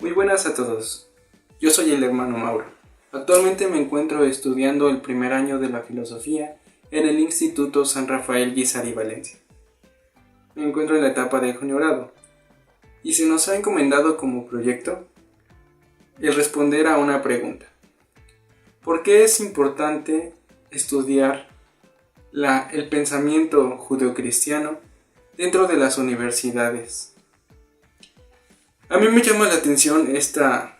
Muy buenas a todos, yo soy el hermano Mauro. Actualmente me encuentro estudiando el primer año de la filosofía en el Instituto San Rafael Guízar y Valencia. Me encuentro en la etapa de juniorado y se nos ha encomendado como proyecto el responder a una pregunta. ¿Por qué es importante estudiar el pensamiento judeocristiano dentro de las universidades? A mí me llama la atención esta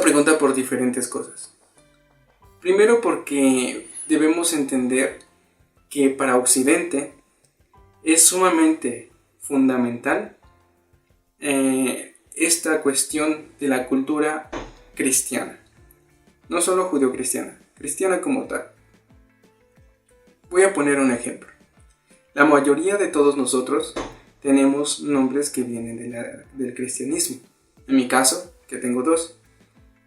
pregunta por diferentes cosas. Primero porque debemos entender que para Occidente es sumamente fundamental esta cuestión de la cultura cristiana. No solo judeocristiana, cristiana como tal. Voy a poner un ejemplo. La mayoría de todos nosotros tenemos nombres que vienen del cristianismo. En mi caso, que tengo dos.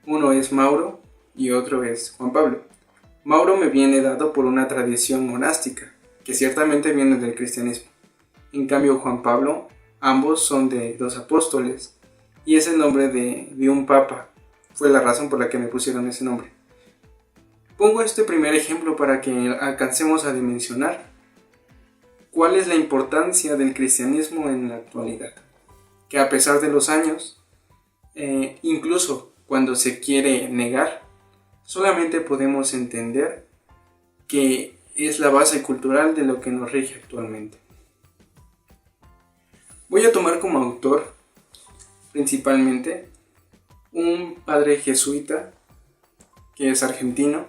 Uno es Mauro y otro es Juan Pablo. Mauro me viene dado por una tradición monástica, que ciertamente viene del cristianismo. En cambio, Juan Pablo, ambos son de dos apóstoles, y es el nombre de un papa. Fue la razón por la que me pusieron ese nombre. Pongo este primer ejemplo para que alcancemos a dimensionar cuál es la importancia del cristianismo en la actualidad. Que a pesar de los años, incluso cuando se quiere negar, solamente podemos entender que es la base cultural de lo que nos rige actualmente. Voy a tomar como autor, principalmente, un padre jesuita que es argentino.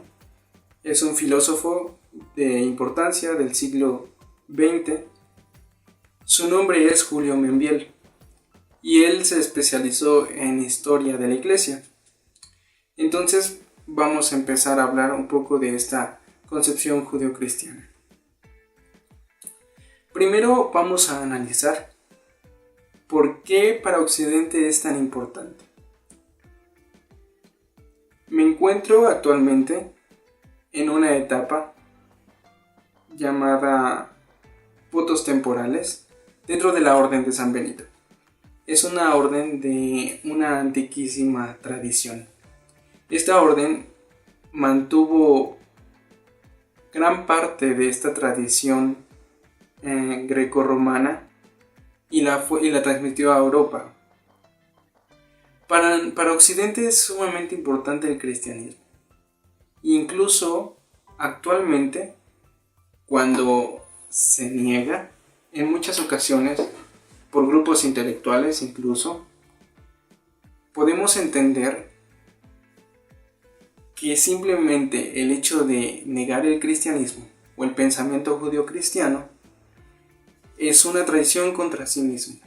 Es un filósofo de importancia del siglo XX. Su nombre es Julio Membiel y él se especializó en historia de la iglesia. Entonces vamos a empezar a hablar un poco de esta concepción judeocristiana. Primero vamos a analizar por qué para Occidente es tan importante. Me encuentro actualmente en una etapa llamada votos temporales dentro de la Orden de San Benito. Es una orden de una antiquísima tradición. Esta orden mantuvo gran parte de esta tradición grecorromana y la transmitió a Europa. Para Occidente es sumamente importante el cristianismo. Incluso actualmente, cuando se niega, en muchas ocasiones, por grupos intelectuales incluso, podemos entender que simplemente el hecho de negar el cristianismo o el pensamiento judeocristiano es una traición contra sí mismo,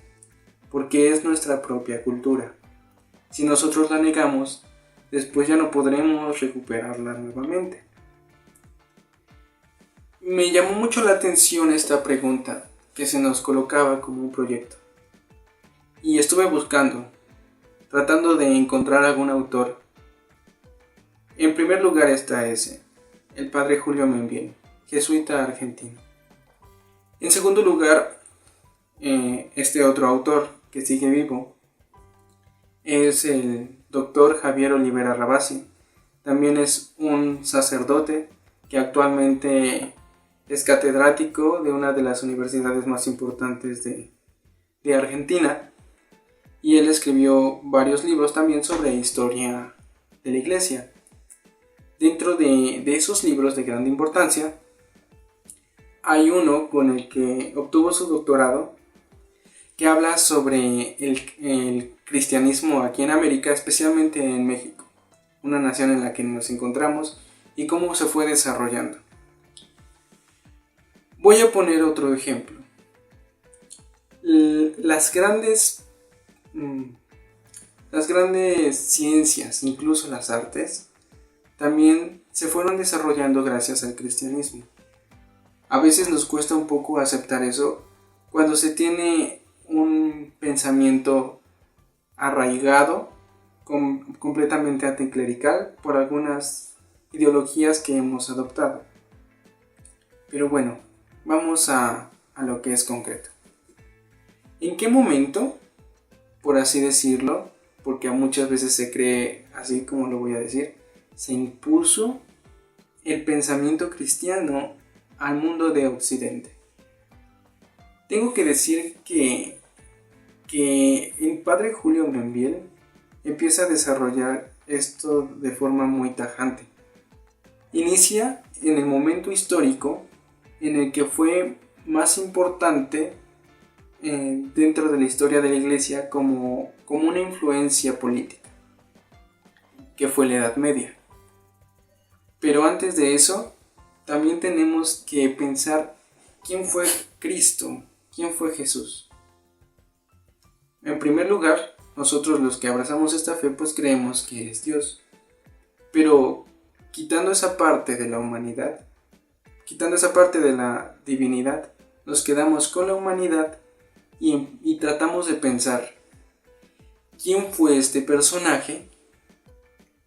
porque es nuestra propia cultura. Si nosotros la negamos, después ya no podremos recuperarla nuevamente. Me llamó mucho la atención esta pregunta que se nos colocaba como un proyecto. Y estuve buscando, tratando de encontrar algún autor. En primer lugar está ese, el padre Julio Membiel, jesuita argentino. En segundo lugar, este otro autor que sigue vivo es el doctor Javier Olivera Rabasi. También es un sacerdote que actualmente es catedrático de una de las universidades más importantes de Argentina, y él escribió varios libros también sobre historia de la iglesia. Dentro de esos libros de gran importancia hay uno con el que obtuvo su doctorado, que habla sobre el cristianismo aquí en América, especialmente en México, una nación en la que nos encontramos, y cómo se fue desarrollando. Voy a poner otro ejemplo. Las grandes ciencias, incluso las artes, también se fueron desarrollando gracias al cristianismo. A veces nos cuesta un poco aceptar eso cuando se tiene un pensamiento arraigado, completamente anticlerical, por algunas ideologías que hemos adoptado. Pero bueno, vamos a lo que es concreto. ¿En qué momento, por así decirlo, porque muchas veces se cree, así como lo voy a decir, se impuso el pensamiento cristiano al mundo de Occidente. Tengo que decir que el padre Julio Membiel empieza a desarrollar esto de forma muy tajante. Inicia en el momento histórico en el que fue más importante dentro de la historia de la Iglesia como una influencia política, que fue la Edad Media. Pero antes de eso, también tenemos que pensar quién fue Cristo, quién fue Jesús. En primer lugar, nosotros los que abrazamos esta fe, pues creemos que es Dios. Pero quitando esa parte de la humanidad, quitando esa parte de la divinidad, nos quedamos con la humanidad y tratamos de pensar quién fue este personaje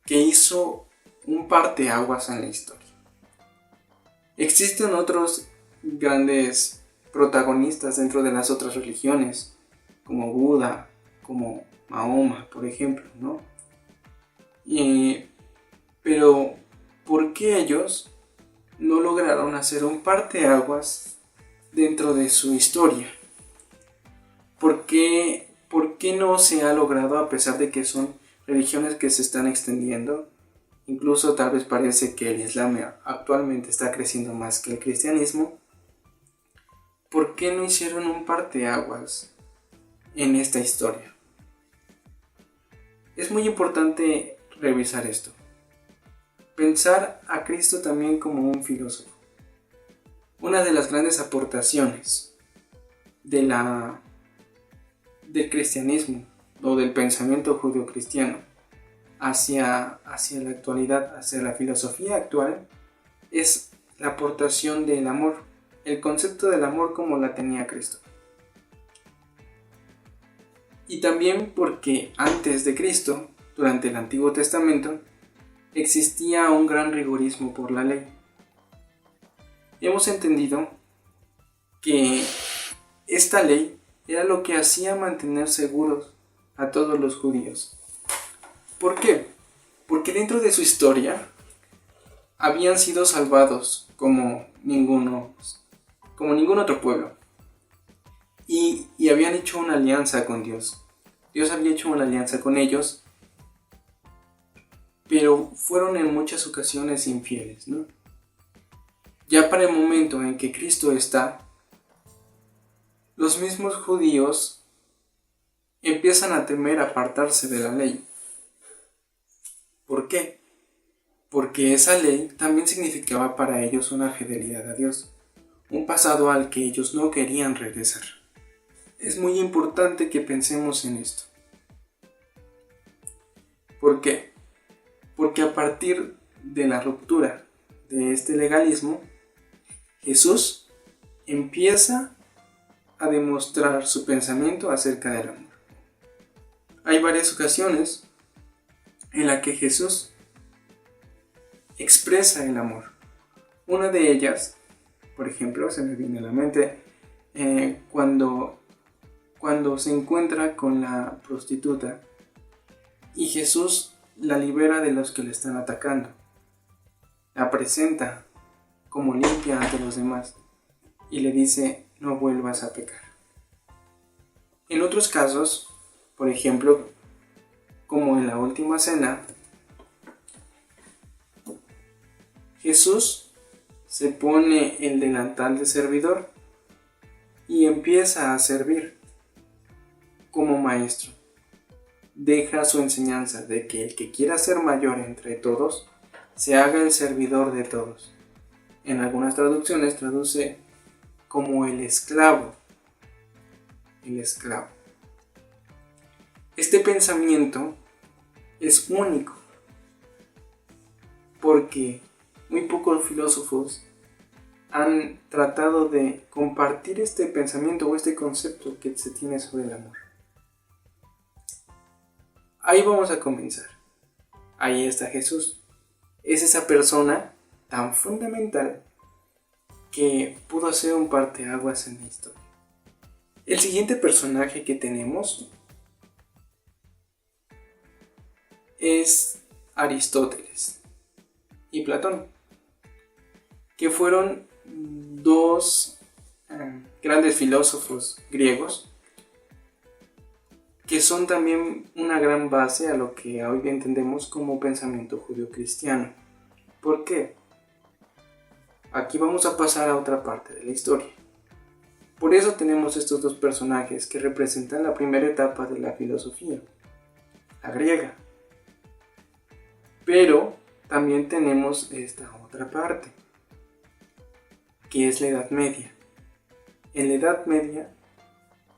que hizo un parteaguas en la historia. Existen otros grandes protagonistas dentro de las otras religiones, como Buda, como Mahoma, por ejemplo, ¿no? Pero, ¿por qué ellos no lograron hacer un parteaguas dentro de su historia? ¿Por qué no se ha logrado, a pesar de que son religiones que se están extendiendo? Incluso tal vez parece que el Islam actualmente está creciendo más que el cristianismo. ¿Por qué no hicieron un parteaguas en esta historia? Es muy importante revisar esto. Pensar a Cristo también como un filósofo. Una de las grandes aportaciones del cristianismo o del pensamiento judeocristiano hacia la actualidad, hacia la filosofía actual, es la aportación del amor, el concepto del amor como la tenía Cristo. Y también porque antes de Cristo, durante el Antiguo Testamento, existía un gran rigorismo por la ley. Hemos entendido que esta ley era lo que hacía mantener seguros a todos los judíos. ¿Por qué? Porque dentro de su historia habían sido salvados como ningún otro pueblo. Y habían hecho una alianza con Dios. Dios había hecho una alianza con ellos, pero fueron en muchas ocasiones infieles, ¿no? Ya para el momento en que Cristo está, los mismos judíos empiezan a temer apartarse de la ley. ¿Por qué? Porque esa ley también significaba para ellos una fidelidad a Dios, un pasado al que ellos no querían regresar. Es muy importante que pensemos en esto. ¿Por qué? Porque a partir de la ruptura de este legalismo, Jesús empieza a demostrar su pensamiento acerca del amor. Hay varias ocasiones en las que Jesús expresa el amor. Una de ellas, por ejemplo, se me viene a la mente cuando se encuentra con la prostituta y Jesús la libera de los que le están atacando. La presenta como limpia ante los demás y le dice: no vuelvas a pecar. En otros casos, por ejemplo, como en la última cena, Jesús se pone el delantal de servidor y empieza a servir como maestro. Deja su enseñanza de que el que quiera ser mayor entre todos, se haga el servidor de todos. En algunas traducciones traduce como el esclavo. El esclavo. Este pensamiento es único, porque muy pocos filósofos han tratado de compartir este pensamiento o este concepto que se tiene sobre el amor. Ahí vamos a comenzar. Ahí está Jesús. Es esa persona tan fundamental que pudo hacer un parteaguas en la historia. El siguiente personaje que tenemos es Aristóteles y Platón, que fueron dos grandes filósofos griegos que son también una gran base a lo que hoy entendemos como pensamiento judio-cristiano. ¿Por qué? Aquí vamos a pasar a otra parte de la historia. Por eso tenemos estos dos personajes que representan la primera etapa de la filosofía, la griega. Pero también tenemos esta otra parte, que es la Edad Media. En la Edad Media,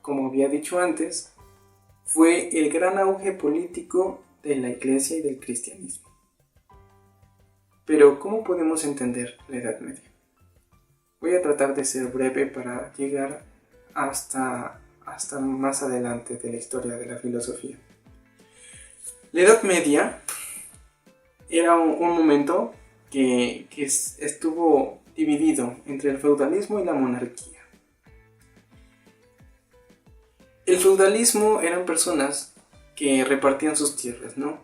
como había dicho antes, fue el gran auge político de la Iglesia y del cristianismo. Pero, ¿cómo podemos entender la Edad Media? Voy a tratar de ser breve para llegar hasta más adelante de la historia de la filosofía. La Edad Media era un momento que estuvo dividido entre el feudalismo y la monarquía. El feudalismo eran personas que repartían sus tierras, ¿no?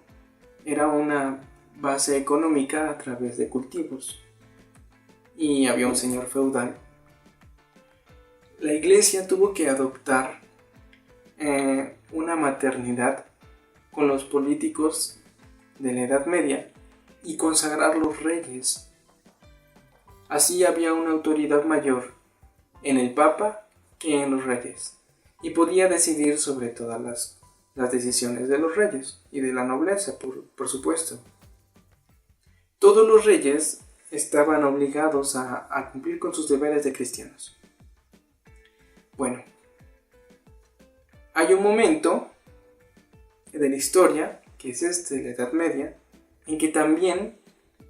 Era una base económica a través de cultivos. Y había un señor feudal. La iglesia tuvo que adoptar una maternidad con los políticos de la Edad Media y consagrar los reyes. Así había una autoridad mayor en el Papa que en los reyes, y podía decidir sobre todas las decisiones de los reyes y de la nobleza, por supuesto. Todos los reyes estaban obligados a cumplir con sus deberes de cristianos. Bueno, hay un momento de la historia, que es la Edad Media, en que también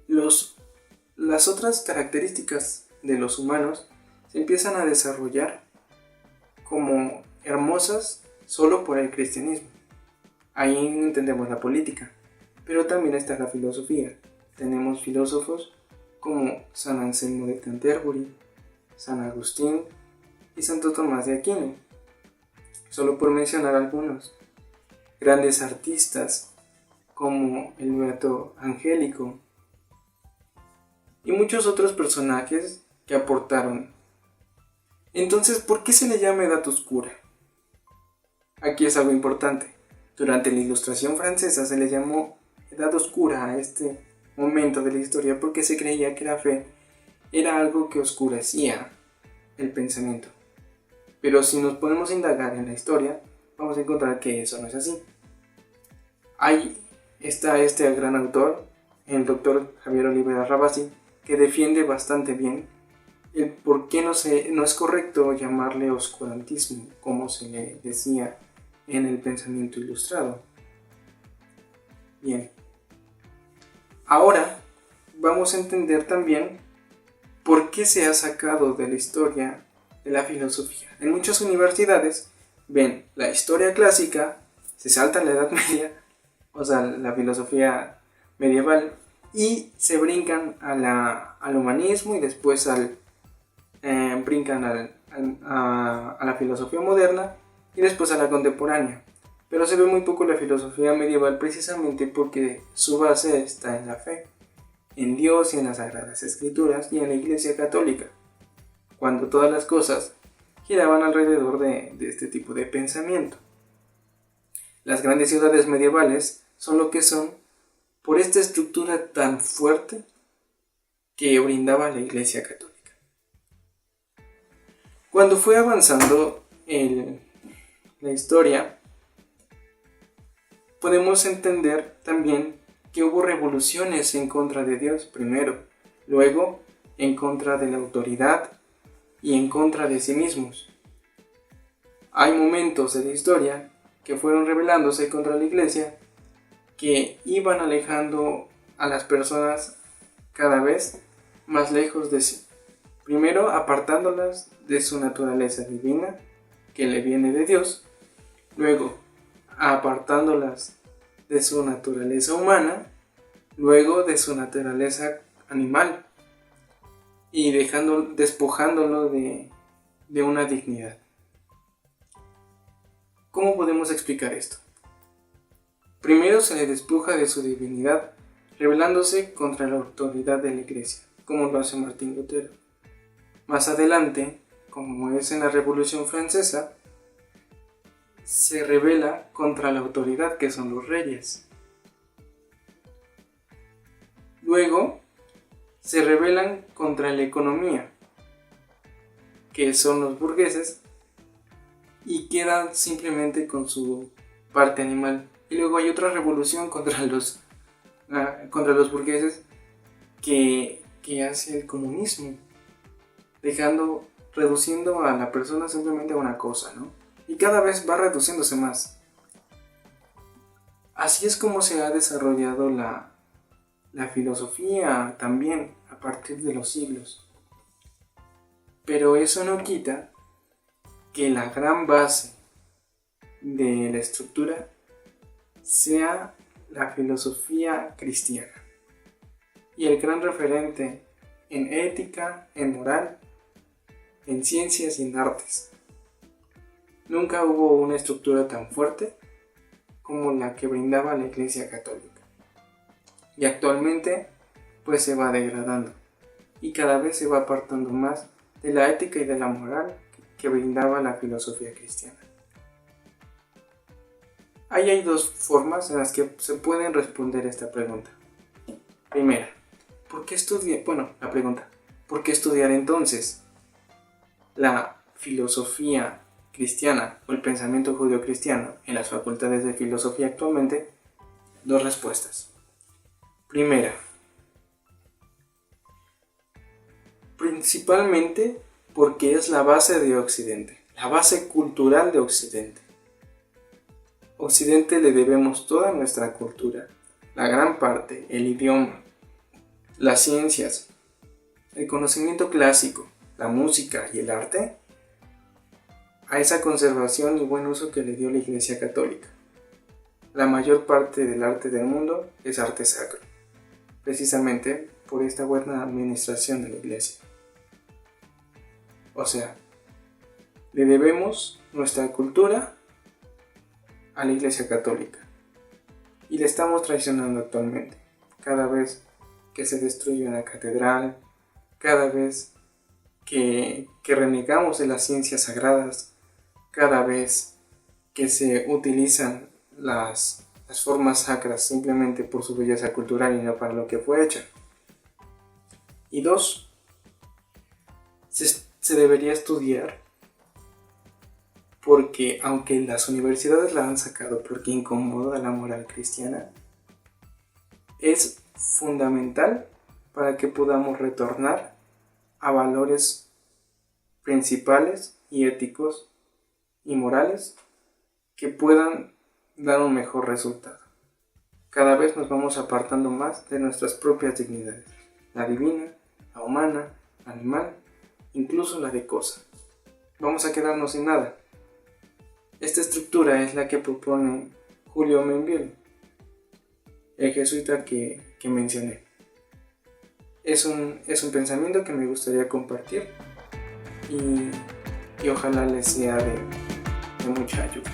las otras características de los humanos se empiezan a desarrollar como hermosas solo por el cristianismo. Ahí entendemos la política, pero también está la filosofía. Tenemos filósofos como San Anselmo de Canterbury, San Agustín y Santo Tomás de Aquino, solo por mencionar algunos. Grandes artistas como el Beato Angélico y muchos otros personajes que aportaron. Entonces, ¿por qué se le llama Edad Oscura? Aquí es algo importante. Durante la Ilustración francesa se le llamó Edad Oscura a este momento de la historia porque se creía que la fe era algo que oscurecía el pensamiento. Pero si nos ponemos a indagar en la historia, vamos a encontrar que eso no es así. Ahí está este gran autor, el doctor Javier Olivera Rabasi, que defiende bastante bien el por qué no es correcto llamarle oscurantismo, como se le decía en el pensamiento ilustrado. Bien, ahora vamos a entender también por qué se ha sacado de la historia de la filosofía. En muchas universidades ven la historia clásica, se saltan la Edad Media, o sea, la filosofía medieval, y se brincan al humanismo y después brincan a la filosofía moderna y después a la contemporánea. Pero se ve muy poco la filosofía medieval precisamente porque su base está en la fe, en Dios y en las Sagradas Escrituras y en la Iglesia Católica, cuando todas las cosas giraban alrededor de este tipo de pensamiento. Las grandes ciudades medievales son lo que son por esta estructura tan fuerte que brindaba la Iglesia Católica. Cuando fue avanzando la historia, podemos entender también que hubo revoluciones en contra de Dios primero, luego en contra de la autoridad y en contra de sí mismos. Hay momentos de la historia que fueron rebelándose contra la Iglesia, que iban alejando a las personas cada vez más lejos de sí. Primero apartándolas de su naturaleza divina, que le viene de Dios, luego apartándolas de su naturaleza humana, luego de su naturaleza animal, y despojándolo de una dignidad. ¿Cómo podemos explicar esto? Primero se le despoja de su divinidad, rebelándose contra la autoridad de la Iglesia, como lo hace Martín Lutero. Más adelante, como es en la Revolución Francesa, se rebela contra la autoridad, que son los reyes. Luego, se rebelan contra la economía, que son los burgueses, y quedan simplemente con su parte animal. Y luego hay otra revolución contra los burgueses que hace el comunismo, reduciendo a la persona simplemente a una cosa, ¿no? Y cada vez va reduciéndose más. Así es como se ha desarrollado la filosofía también a partir de los siglos. Pero eso no quita que la gran base de la estructura sea la filosofía cristiana. Y el gran referente en ética, en moral, en ciencias y en artes. Nunca hubo una estructura tan fuerte como la que brindaba la Iglesia Católica. Y actualmente pues se va degradando y cada vez se va apartando más de la ética y de la moral que brindaba la filosofía cristiana. Ahí hay dos formas en las que se pueden responder esta pregunta. Primera, ¿por qué estudiar? La pregunta, ¿por qué estudiar entonces la filosofía cristiana o el pensamiento judeocristiano en las facultades de filosofía actualmente? Dos respuestas. Primera, principalmente porque es la base de Occidente, la base cultural de Occidente. Occidente le debemos toda nuestra cultura, la gran parte, el idioma, las ciencias, el conocimiento clásico, la música y el arte, a esa conservación y buen uso que le dio la Iglesia Católica. La mayor parte del arte del mundo es arte sacro, precisamente por esta buena administración de la Iglesia. O sea, le debemos nuestra cultura a la Iglesia Católica y le estamos traicionando actualmente. Cada vez que se destruye una catedral, cada vez que renegamos de las ciencias sagradas, cada vez que se utilizan las formas sacras simplemente por su belleza cultural y no para lo que fue hecha. Y dos, se debería estudiar porque aunque las universidades la han sacado porque incomoda la moral cristiana, es fundamental para que podamos retornar a valores principales y éticos y morales que puedan dar un mejor resultado. Cada vez nos vamos apartando más de nuestras propias dignidades, la divina, la humana, la animal, incluso la de cosa. Vamos a quedarnos sin nada. Esta estructura es la que propone Julio Mainville, el jesuita que mencioné. Es un pensamiento que me gustaría compartir y ojalá les sea de mucha ayuda.